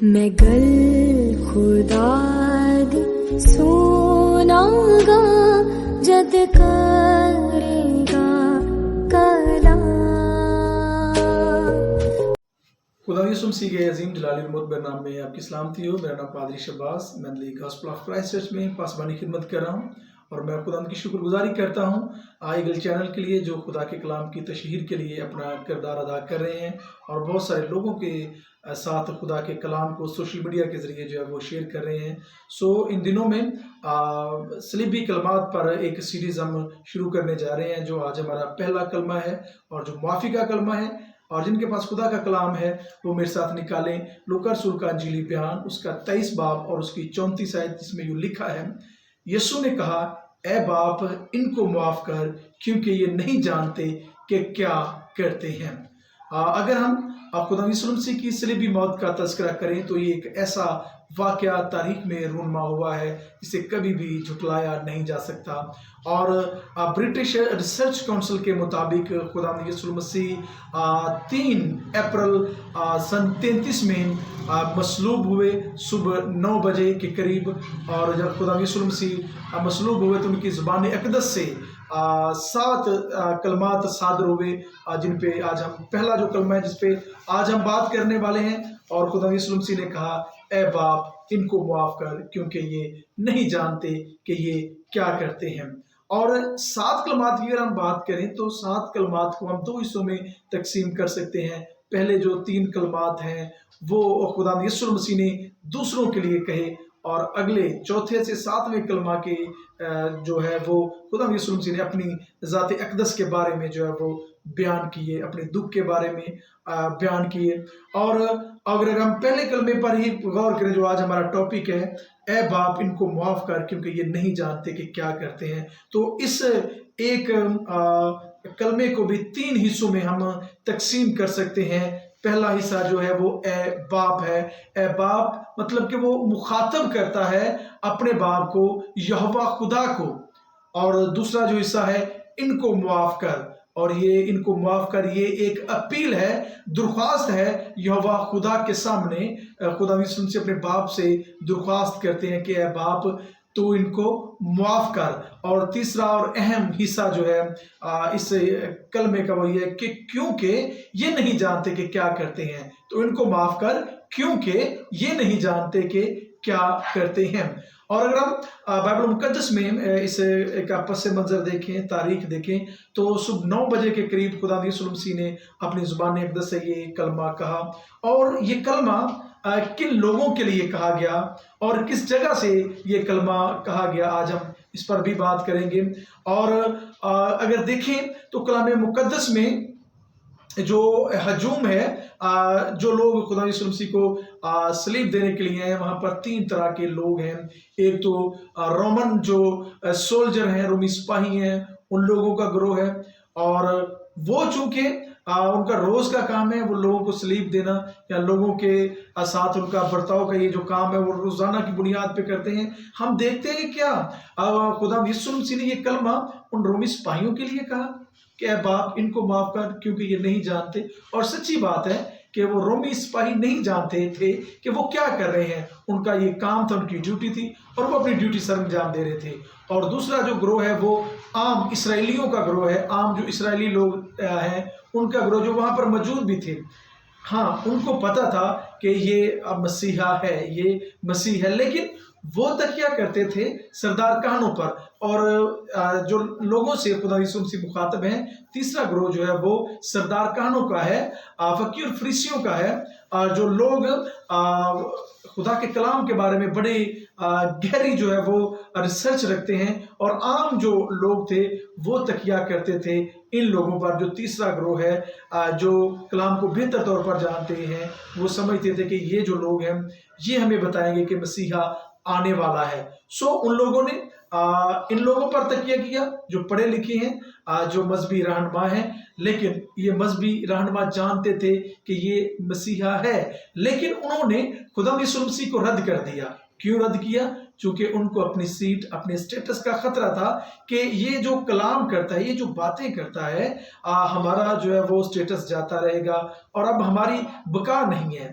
میں گل خدا دی سونا گا جد کرے گا کلام. خدا یسوع مسیح کے عظیم جلالی المطبر نام میں آپ کی سلامتی ہو. میرا نام پادری شباز، میں گاسپل آف کرائسٹ چرچ میں پاسبانی خدمت کر رہا ہوں، اور میں خدا کی شکر گزاری کرتا ہوں ایگل چینل کے لیے جو خدا کے کلام کی تشہیر کے لیے اپنا کردار ادا کر رہے ہیں، اور بہت سارے لوگوں کے ساتھ خدا کے کلام کو سوشل میڈیا کے ذریعے جو ہے وہ شیئر کر رہے ہیں. ان دنوں میں صلیبی کلمات پر ایک سیریز ہم شروع کرنے جا رہے ہیں، جو آج ہمارا پہلا کلمہ ہے اور جو معافی کا کلمہ ہے. اور جن کے پاس خدا کا کلام ہے وہ میرے ساتھ نکالیں لوکا رسول کا انجیلی بیان، اس کا 23 باب اور اس کی 34 آیت، جس میں یوں لکھا ہے: یسوع نے کہا، اے باپ، ان کو معاف کر، کیونکہ یہ نہیں جانتے کہ کیا کرتے ہیں. اگر ہم خدا یسوع مسیح کی صلیبی موت کا تذکرہ کریں تو یہ ایک ایسا واقعہ تاریخ میں رونما ہوا ہے جسے کبھی بھی جھٹلایا نہیں جا سکتا. اور برٹش ریسرچ کونسل کے مطابق خدا یسوع مسیح 3 اپریل سن 33 میں مصلوب ہوئے صبح 9 بجے کے قریب. اور جب خدا یسوع مسیح مصلوب ہوئے تو ان کی زبان اقدس سے 7 کلمات صادر ہوئے، جن پہ آج ہم پہلا جو کلمہ ہے جس پہ آج ہم بات کرنے والے ہیں. اور خدا یسوع مسیح نے کہا، اے باپ، ان کو معاف کر، کیونکہ یہ نہیں جانتے کہ یہ کیا کرتے ہیں. اور 7 کلمات کی اگر ہم بات کریں تو 7 کلمات کو ہم 2 حصوں میں تقسیم کر سکتے ہیں. پہلے جو 3 کلمات ہیں وہ خدا یسوع مسیح نے دوسروں کے لیے کہے، اور اگلے 4 سے 7ویں کلمہ کے جو ہے وہ خدا یسوع مسیح نے اپنی ذات اقدس کے بارے میں جو ہے وہ بیان کیے، اپنے دکھ کے بارے میں بیان کیے. اور اگر ہم پہلے کلمے پر ہی غور کریں جو آج ہمارا ٹاپک ہے، اے باپ، ان کو معاف کر، کیونکہ یہ نہیں جانتے کہ کیا کرتے ہیں، تو اس ایک کلمے کو بھی 3 حصوں میں ہم تقسیم کر سکتے ہیں. پہلا حصہ جو ہے وہ اے باپ ہے. اے باپ مطلب کہ وہ مخاطب کرتا ہے اپنے باپ کو، یہوہ خدا کو. اور دوسرا جو حصہ ہے ان کو معاف کر، اور یہ ان کو معاف کر یہ ایک اپیل ہے، درخواست ہے یہوہ خدا کے سامنے. خدا یسوع سے اپنے باپ سے درخواست کرتے ہیں کہ اے باپ، تو ان کو معاف کر. اور تیسرا اور اہم حصہ جو ہے اس کلمے کا وہ یہ ہے کہ کیونکہ یہ نہیں جانتے کہ کیا کرتے ہیں، تو ان کو معاف کر کیونکہ یہ نہیں جانتے کہ کیا کرتے ہیں. اور اگر ہم بائبل مقدس میں اس ایک پس منظر دیکھیں، تاریخ دیکھیں، تو صبح 9 بجے کے قریب خدا یسوع مسیح نے اپنی زبان اقدس سے یہ کلمہ کہا. اور یہ کلمہ کن لوگوں کے لیے کہا گیا اور کس جگہ سے یہ کلمہ کہا گیا، آج ہم اس پر بھی بات کریں گے. اور اگر دیکھیں تو کلام مقدس میں جو ہجوم ہے، جو لوگ خدا یسوع مسیح کو صلیب دینے کے لیے ہیں، وہاں پر 3 طرح کے لوگ ہیں. ایک تو رومن جو سولجر ہیں، رومی سپاہی ہیں، ان لوگوں کا گروہ ہے. اور وہ چونکہ ان کا روز کا کام ہے وہ لوگوں کو صلیب دینا، یا لوگوں کے ساتھ ان کا برتاؤ کا یہ جو کام ہے وہ روزانہ کی بنیاد پہ کرتے ہیں. ہم دیکھتے ہیں کیا خدا یسوع مسیح نے یہ کلمہ ان رومی سپاہیوں کے لیے کہا کہ اے باپ، ان کو معاف کر، کیونکہ یہ نہیں جانتے. اور سچی بات ہے کہ وہ رومی سپاہی نہیں جانتے تھے کہ وہ کیا کر رہے ہیں. ان کا یہ کام تھا، ان کی ڈیوٹی تھی، اور وہ اپنی ڈیوٹی سر انجام دے رہے تھے. اور دوسرا جو گروہ ہے وہ عام اسرائیلیوں کا گروہ ہے، عام جو اسرائیلی لوگ ہیں ان کا گروہ جو وہاں پر موجود بھی تھے. ہاں، ان کو پتا تھا کہ یہ مسیحا ہے، یہ مسیح ہے، لیکن وہ تکیہ کرتے تھے سردار کہانوں پر. اور جو لوگوں سے خدا یسوع مسیح مخاطب ہیں، تیسرا گروہ جو ہے وہ سردار کہانوں کا ہے، فقیہ اور فریسیوں کا ہے، جو لوگ خدا کے کلام کے بارے میں بڑے گہری جو ہے وہ ریسرچ رکھتے ہیں. اور عام جو لوگ تھے وہ تکیہ کرتے تھے ان لوگوں پر. جو تیسرا گروہ ہے جو کلام کو بہتر طور پر جانتے ہیں، وہ سمجھتے تھے کہ یہ جو لوگ ہیں یہ ہمیں بتائیں گے کہ مسیحا آنے والا ہے. ان لوگوں نے ان لوگوں پر تکیہ کیا جو پڑھے لکھے ہیں، جو مذہبی رہنما ہیں. لیکن یہ مذہبی رہنما جانتے تھے کہ یہ مسیحا ہے، لیکن انہوں نے خدا یسوع مسیح کو رد کر دیا. کیوں رد کیا؟ چونکہ ان کو اپنی سیٹ، اپنے سٹیٹس کا خطرہ تھا کہ یہ جو کلام کرتا ہے، یہ جو باتیں کرتا ہے، ہمارا جو ہے وہ سٹیٹس جاتا رہے گا اور اب ہماری بقا نہیں ہے.